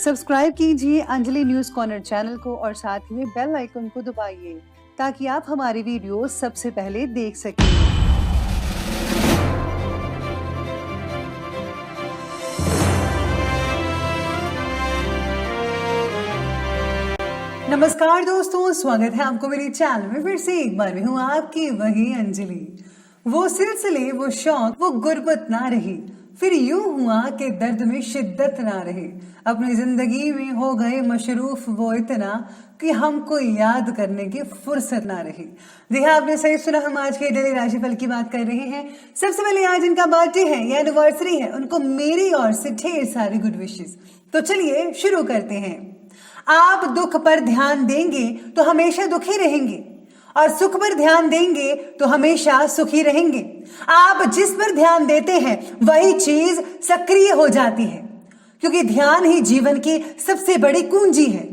Subscribe कीजिए Anjali news corner channel को और साथ ही में बेल आइकन को दबाइए ताकि आप हमारी वीडियो सबसे पहले देख सकें। नमस्कार दोस्तों, स्वागत है आपको मेरे चैनल में। फिर से एक बार मैं हूँ आपकी वही अंजलि। वो सिलसिले, वो शौक, वो गुर्बत ना रही, फिर यूं हुआ कि दर्द में शिद्दत ना रही। अपनी जिंदगी में हो गए मशरूफ वो इतना कि हमको याद करने की फुर्सत ना रही। जी हाँ, आपने सही सुना, हम आज के डेली राशिफल की बात कर रहे हैं। सबसे पहले आज इनका बर्थडे है या एनिवर्सरी है, उनको मेरी ओर से ढेर सारी गुड विशेस। तो चलिए शुरू करते हैं। आप दुख पर ध्यान देंगे तो हमेशा दुखी रहेंगे और सुख पर ध्यान देंगे तो हमेशा सुखी रहेंगे। आप जिस पर ध्यान देते हैं वही चीज सक्रिय हो जाती है, क्योंकि ध्यान ही जीवन की सबसे बड़ी कुंजी है।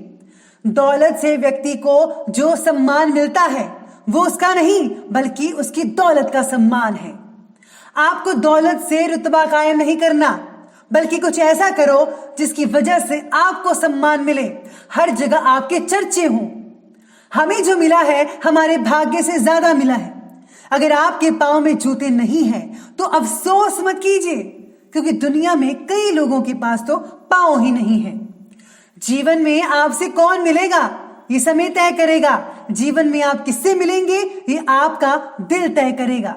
दौलत से व्यक्ति को जो सम्मान मिलता है वो उसका नहीं बल्कि उसकी दौलत का सम्मान है। आपको दौलत से रुतबा कायम नहीं करना, बल्कि कुछ ऐसा करो जिसकी वजह से आपको सम्मान मिले, हर जगह आपके चर्चे हों। हमें जो मिला है हमारे भाग्य से ज्यादा मिला है। अगर आपके पांव में जूते नहीं हैं तो अफसोस मत कीजिए, क्योंकि दुनिया में कई लोगों के पास तो पांव ही नहीं है। जीवन में आपसे कौन मिलेगा ये समय तय करेगा। जीवन में आप किससे मिलेंगे ये आपका दिल तय करेगा।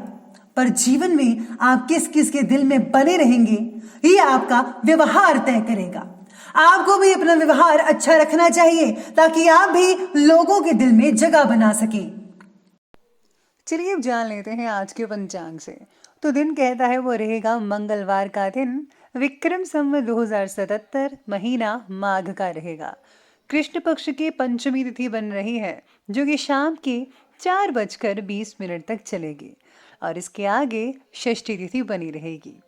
पर जीवन में आप किस किस के दिल में बने रहेंगे ये आपका व्यवहार तय करेगा। आपको भी अपना व्यवहार अच्छा रखना चाहिए ताकि आप भी लोगों के दिल में जगह बना सकें। चलिए अब जान लेते हैं आज के पंचांग से। तो दिन कहता है वो रहेगा मंगलवार का दिन, विक्रम संवत 2077, महीना माघ का रहेगा। कृष्ण पक्ष की पंचमी तिथि बन रही है, जो कि शाम के 4:20 तक चलेगी और इसके आगे षष्ठी तिथि बनी रहेगी।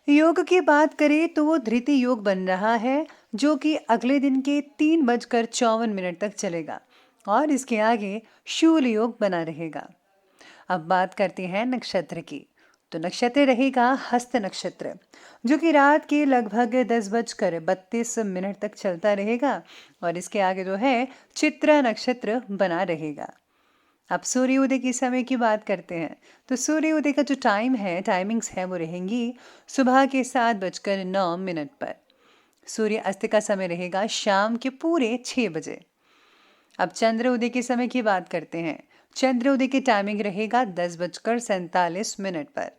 योग की बात करें तो वो धृति योग बन रहा है, जो कि अगले दिन के 3:54 तक चलेगा और इसके आगे शूल योग बना रहेगा। अब बात करते हैं नक्षत्र की। तो नक्षत्र रहेगा हस्त नक्षत्र, जो कि रात के लगभग 10:32 तक चलता रहेगा और इसके आगे जो है चित्रा नक्षत्र बना रहेगा। अब सूर्योदय के समय की बात करते हैं। तो सूर्योदय का जो टाइमिंग्स है वो रहेंगी सुबह के 7:09 पर। सूर्य अस्त का समय रहेगा शाम के पूरे 6 बजे। अब चंद्रोदय के समय की बात करते हैं। चंद्रोदय की टाइमिंग रहेगा 10:47 पर।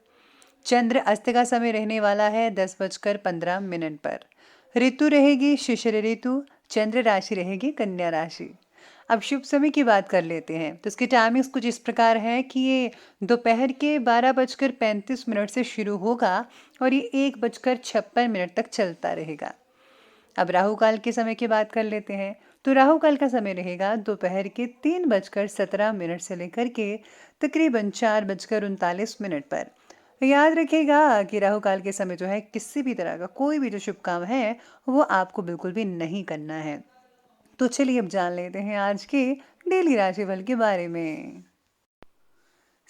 चंद्र अस्त का समय रहने वाला है 10:15 पर। ऋतु रहेगी शिशिर ऋतु, चंद्र राशि रहेगी कन्या राशि। अब शुभ समय की बात कर लेते हैं। तो इसकी टाइमिंग्स कुछ इस प्रकार है कि ये दोपहर के 12:35 से शुरू होगा और ये 1:56 तक चलता रहेगा। अब राहु काल के समय की बात कर लेते हैं। तो राहु काल का समय रहेगा दोपहर के 3:17 से लेकर के तकरीबन 4:39 पर। याद रखिएगा कि राहु काल के समय जो है किसी भी तरह का कोई भी जो शुभ काम है वो आपको बिल्कुल भी नहीं करना है। तो चलिए अब जान लेते हैं आज के डेली राशिफल के बारे में।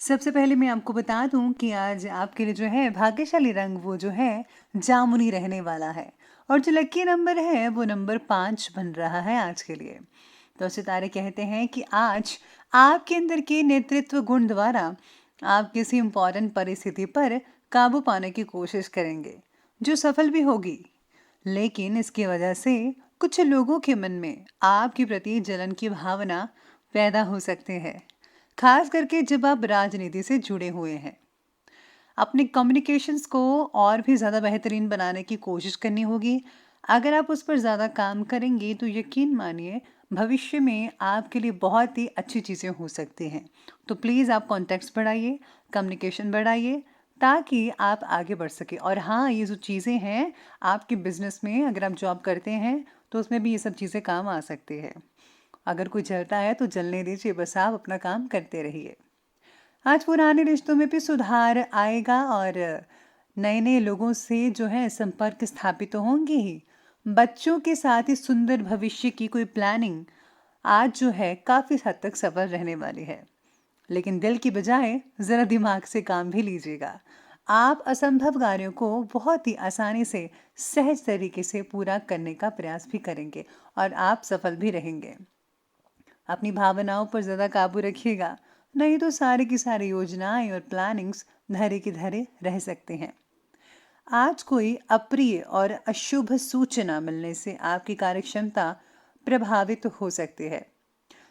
सबसे पहले मैं आपको बता दूं कि आज आपके लिए जो है भाग्यशाली रंग वो जो है जामुनी रहने वाला है और जो लकी नंबर है वो नंबर 5 बन रहा है आज के लिए। तो सितारे कहते हैं कि आज आपके अंदर के नेतृत्व गुण द्वारा आप किसी इम्पोर्टेंट परिस्थिति पर काबू पाने की कोशिश करेंगे, जो सफल भी होगी। लेकिन इसकी वजह से कुछ लोगों के मन में आपके प्रति जलन की भावना पैदा हो सकती है, खास करके जब आप राजनीति से जुड़े हुए हैं। अपने कम्युनिकेशंस को और भी ज़्यादा बेहतरीन बनाने की कोशिश करनी होगी। अगर आप उस पर ज़्यादा काम करेंगे तो यकीन मानिए भविष्य में आपके लिए बहुत ही अच्छी चीज़ें हो सकती हैं। तो प्लीज़ आप कॉन्टैक्ट्स बढ़ाइए, कम्युनिकेशन बढ़ाइए ताकि आप आगे बढ़ सके। और हाँ, ये जो चीज़ें हैं आपके बिजनेस में, अगर आप जॉब करते हैं तो उसमें भी ये सब चीज़ें काम आ सकती है। अगर कोई जलता है तो जलने दीजिए, बस आप अपना काम करते रहिए। आज पुराने रिश्तों में भी सुधार आएगा और नए नए लोगों से जो है संपर्क स्थापित तो होंगे ही। बच्चों के साथ ही सुंदर भविष्य की कोई प्लानिंग आज जो है काफ़ी हद तक सफल रहने वाली है। लेकिन दिल की बजाय ज़रा दिमाग से काम भी लीजिएगा। आप असंभव कार्यों को बहुत ही आसानी से सहज तरीके से पूरा करने का प्रयास भी करेंगे और आप सफल भी रहेंगे। अपनी भावनाओं पर ज़्यादा काबू रखिएगा, नहीं तो सारी की सारी योजनाएं और प्लानिंग्स धरे की धरे रह सकते हैं। आज कोई अप्रिय और अशुभ सूचना मिलने से आपकी कार्यक्षमता प्रभावित हो सकती है।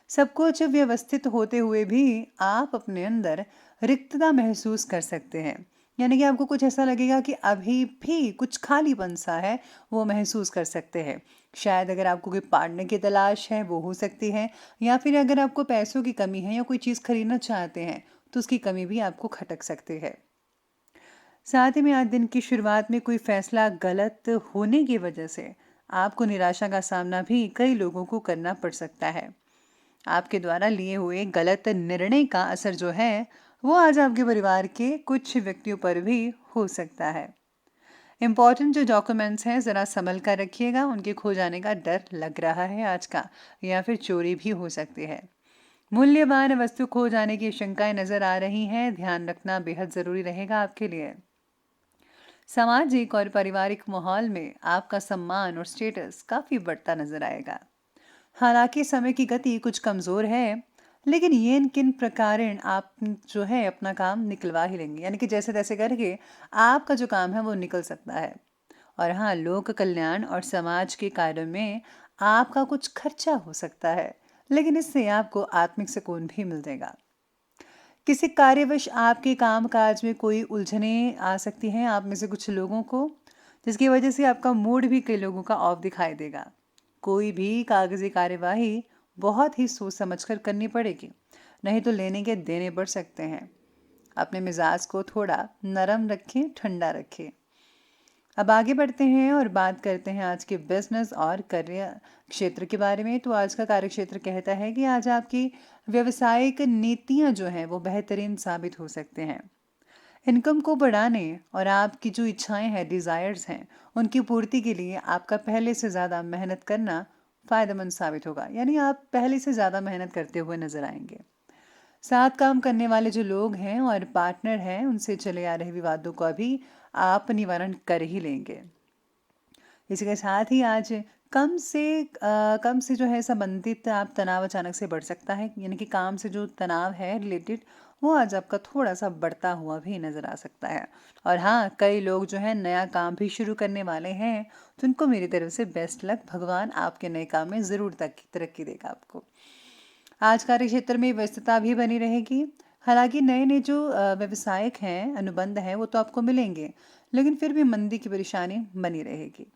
सब कुछ व्यवस्थित होते हुए भी आप अपने अंदर रिक्तता महसूस कर सकते हैं। यानी कि आपको कुछ ऐसा लगेगा कि अभी भी कुछ खालीपन सा है, वो महसूस कर सकते हैं। शायद अगर आपको कोई पार्टनर की तलाश है वो हो सकती है, या फिर अगर आपको पैसों की कमी है या कोई चीज़ खरीदना चाहते हैं तो उसकी कमी भी आपको खटक सकती है। साथ ही में आज दिन की शुरुआत में कोई फैसला गलत होने की वजह से आपको निराशा का सामना भी कई लोगों को करना पड़ सकता है। आपके द्वारा लिए हुए गलत निर्णय का असर जो है वो आज आपके परिवार के कुछ व्यक्तियों पर भी हो सकता है। इम्पॉर्टेंट जो डॉक्यूमेंट्स हैं ज़रा संभल कर रखिएगा, उनके खो जाने का डर लग रहा है आज का, या फिर चोरी भी हो सकती है। मूल्यवान वस्तु खो जाने की शंकाएं नजर आ रही हैं, ध्यान रखना बेहद ज़रूरी रहेगा आपके लिए। सामाजिक और पारिवारिक माहौल में आपका सम्मान और स्टेटस काफ़ी बढ़ता नजर आएगा। हालांकि समय की गति कुछ कमज़ोर है, लेकिन ये किन प्रकार आप जो है अपना काम निकलवा ही लेंगे, यानी कि जैसे तैसे करके आपका जो काम है वो निकल सकता है। और हाँ, लोक कल्याण और समाज के कार्यों में आपका कुछ खर्चा हो सकता है, लेकिन इससे आपको आत्मिक सुकून भी मिल जाएगा। किसी कार्यवश आपके काम काज में कोई उलझने आ सकती हैं आप में से कुछ लोगों को, जिसकी वजह से आपका मूड भी कई लोगों का ऑफ दिखाई देगा। कोई भी कागजी कार्यवाही बहुत ही सोच समझकर करनी पड़ेगी, नहीं तो लेने के देने बढ़ सकते हैं। अपने मिजाज को थोड़ा नरम रखें, ठंडा रखें। अब आगे बढ़ते हैं और बात करते हैं आज के बिजनेस और करियर क्षेत्र के बारे में। तो आज का कार्य क्षेत्र कहता है कि आज आपकी व्यवसायिक नीतियां जो हैं वो बेहतरीन साबित हो सकते हैं। इनकम को बढ़ाने और आपकी जो इच्छाएं हैं, डिज़ायर्स हैं, उनकी पूर्ति के लिए आपका पहले से ज़्यादा मेहनत करना फ़ायदेमंद साबित होगा। यानी आप पहले से ज़्यादा मेहनत करते हुए नजर आएंगे। साथ काम करने वाले जो लोग हैं और पार्टनर हैं, उनसे चले आ रहे विवादों का भी आप निवारण कर ही लेंगे। इसी के साथ ही आज कम से जो है संबंधित आप तनाव अचानक से बढ़ सकता है, यानी कि काम से जो तनाव है रिलेटेड वो आज आपका थोड़ा सा बढ़ता हुआ भी नजर आ सकता है। और हाँ, कई लोग जो है नया काम भी शुरू करने वाले हैं, तो उनको मेरी तरफ से बेस्ट लक। भगवान आपके नए काम में ज़रूर तरक्की देगा आपको। आज कार्य क्षेत्र में व्यस्तता भी बनी रहेगी। हालांकि नए नए जो व्यवसायिक हैं, अनुबंध हैं, वो तो आपको मिलेंगे, लेकिन फिर भी मंदी की परेशानी बनी रहेगी।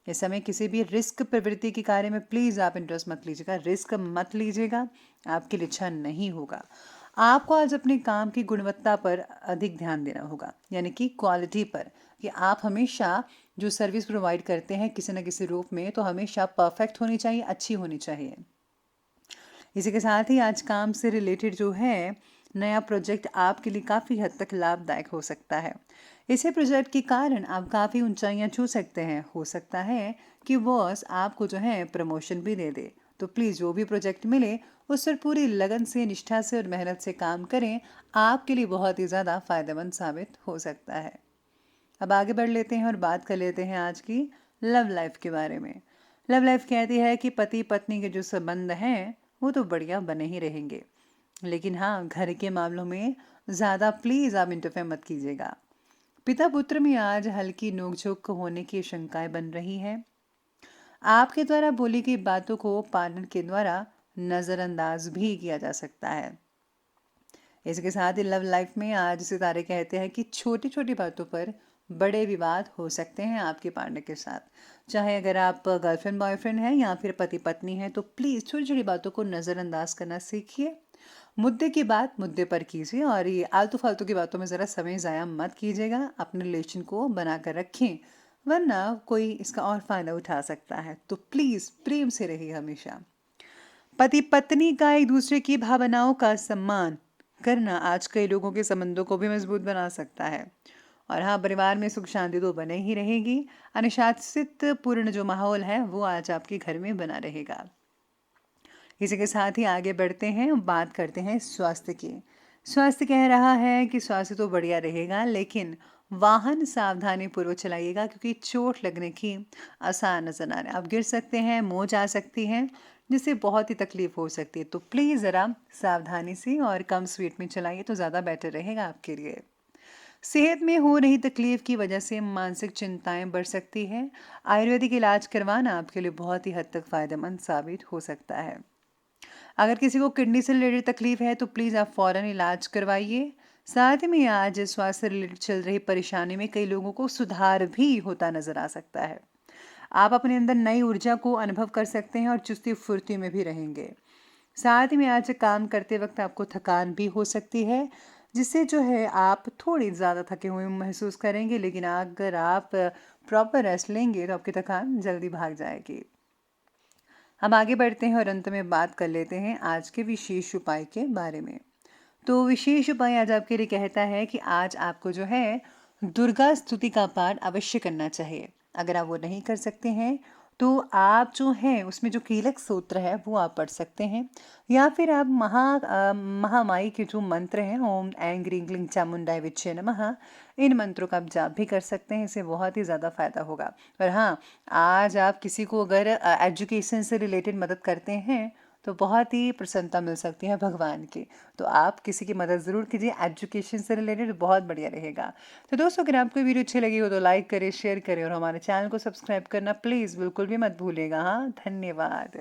इस समय किसी भी रिस्क प्रवृत्ति के कार्य में प्लीज़ आप इंटरेस्ट मत लीजिएगा, रिस्क मत लीजिएगा, आपके लिए अच्छा नहीं होगा। आपको आज अपने काम की गुणवत्ता पर अधिक ध्यान देना होगा, यानी कि क्वालिटी पर, कि आप हमेशा जो सर्विस प्रोवाइड करते हैं किसी न किसी रूप में, तो हमेशा परफेक्ट होनी चाहिए, अच्छी होनी चाहिए। इसी के साथ ही आज काम से रिलेटेड जो है नया प्रोजेक्ट आपके लिए काफ़ी हद तक लाभदायक हो सकता है। इसी प्रोजेक्ट के कारण आप काफ़ी ऊंचाइयां छू सकते हैं। हो सकता है कि बॉस आपको जो है प्रमोशन भी दे दे। तो प्लीज़ जो भी प्रोजेक्ट मिले उस पर पूरी लगन से, निष्ठा से और मेहनत से काम करें, आपके लिए बहुत ही ज़्यादा फायदेमंद साबित हो सकता है। अब आगे बढ़ लेते हैं और बात कर लेते हैं आज की लव लाइफ के बारे में। लव लाइफ कहती है कि पति पत्नी के जो संबंध हैं वो तो बढ़िया बने ही रहेंगे, लेकिन हाँ, घर के मामलों में ज़्यादा प्लीज़ आप इंटरफेयर मत कीजिएगा। पिता पुत्र में आज हल्की नोकझोंक होने की शंकाएं बन रही हैं। आपके द्वारा बोली गई बातों को पार्टनर के द्वारा नज़रअंदाज भी किया जा सकता है। इसके साथ ही लव लाइफ में आज सितारे कहते हैं कि छोटी छोटी बातों पर बड़े विवाद हो सकते हैं आपके पार्टनर के साथ। चाहे अगर आप गर्लफ्रेंड बॉयफ्रेंड हैं या फिर पति पत्नी हैं, तो प्लीज़ छोटी छोटी बातों को नज़रअंदाज करना सीखिए। मुद्दे की बात मुद्दे पर कीजिए और ये आलतू फालतू की बातों में ज़रा समय ज़ाया मत कीजिएगा। अपने रिलेशन को बना कर रखें, वरना कोई इसका और फ़ायदा उठा सकता है। तो प्लीज़ प्रेम से रहिए हमेशा। पति पत्नी का एक दूसरे की भावनाओं का सम्मान करना आज कई लोगों के संबंधों को भी मजबूत बना सकता है। और हाँ, परिवार में सुख शांति तो बने ही रहेगी। अनुशासित पूर्ण जो माहौल है वो आज आपके घर में बना रहेगा। इसी के साथ ही आगे बढ़ते हैं, बात करते हैं स्वास्थ्य की। स्वास्थ्य कह रहा है कि स्वास्थ्य तो बढ़िया रहेगा, लेकिन वाहन सावधानी पूर्वक चलाइएगा क्योंकि चोट लगने की आसार नजर आ रहा है। आप गिर सकते हैं, मोच आ सकती है, जिससे बहुत ही तकलीफ हो सकती है। तो प्लीज़ ज़रा सावधानी से और कम स्पीड में चलाइए तो ज़्यादा बेटर रहेगा आपके लिए। सेहत में हो रही तकलीफ की वजह से मानसिक चिंताएं बढ़ सकती हैं। आयुर्वेदिक इलाज करवाना आपके लिए बहुत ही हद तक फ़ायदेमंद साबित हो सकता है। अगर किसी को किडनी से रिलेटेड तकलीफ है तो प्लीज़ आप फ़ौरन इलाज करवाइए। साथ में आज स्वास्थ्य से रिलेटेड चल रही परेशानी में कई लोगों को सुधार भी होता नजर आ सकता है। आप अपने अंदर नई ऊर्जा को अनुभव कर सकते हैं और चुस्ती फुर्ती में भी रहेंगे। साथ में आज काम करते वक्त आपको थकान भी हो सकती है, जिससे जो है आप थोड़ी ज़्यादा थके हुए महसूस करेंगे, लेकिन अगर आप प्रॉपर रेस्ट लेंगे तो आपकी थकान जल्दी भाग जाएगी। हम आगे बढ़ते हैं और अंत में बात कर लेते हैं आज के विशेष उपाय के बारे में। तो विशेष उपाय आज आपके लिए कहता है कि आज आपको जो है दुर्गा स्तुति का पाठ अवश्य करना चाहिए। अगर आप वो नहीं कर सकते हैं तो आप जो हैं उसमें जो कीलक सूत्र है वो आप पढ़ सकते हैं, या फिर आप महामाई के जो मंत्र हैं, ओम ऐं ग्रीं ग्लीं चामुंडाय विच्चे नमः, इन मंत्रों का आप जाप भी कर सकते हैं। इससे बहुत ही ज़्यादा फायदा होगा। और हाँ, आज आप किसी को अगर एजुकेशन से रिलेटेड मदद करते हैं तो बहुत ही प्रसन्नता मिल सकती है भगवान की। तो आप किसी की मदद ज़रूर कीजिए एजुकेशन से रिलेटेड, बहुत बढ़िया रहेगा। तो दोस्तों, अगर आपको वीडियो अच्छी लगी हो तो लाइक करें, शेयर करें और हमारे चैनल को सब्सक्राइब करना प्लीज़ बिल्कुल भी मत भूलिएगा। हाँ, धन्यवाद।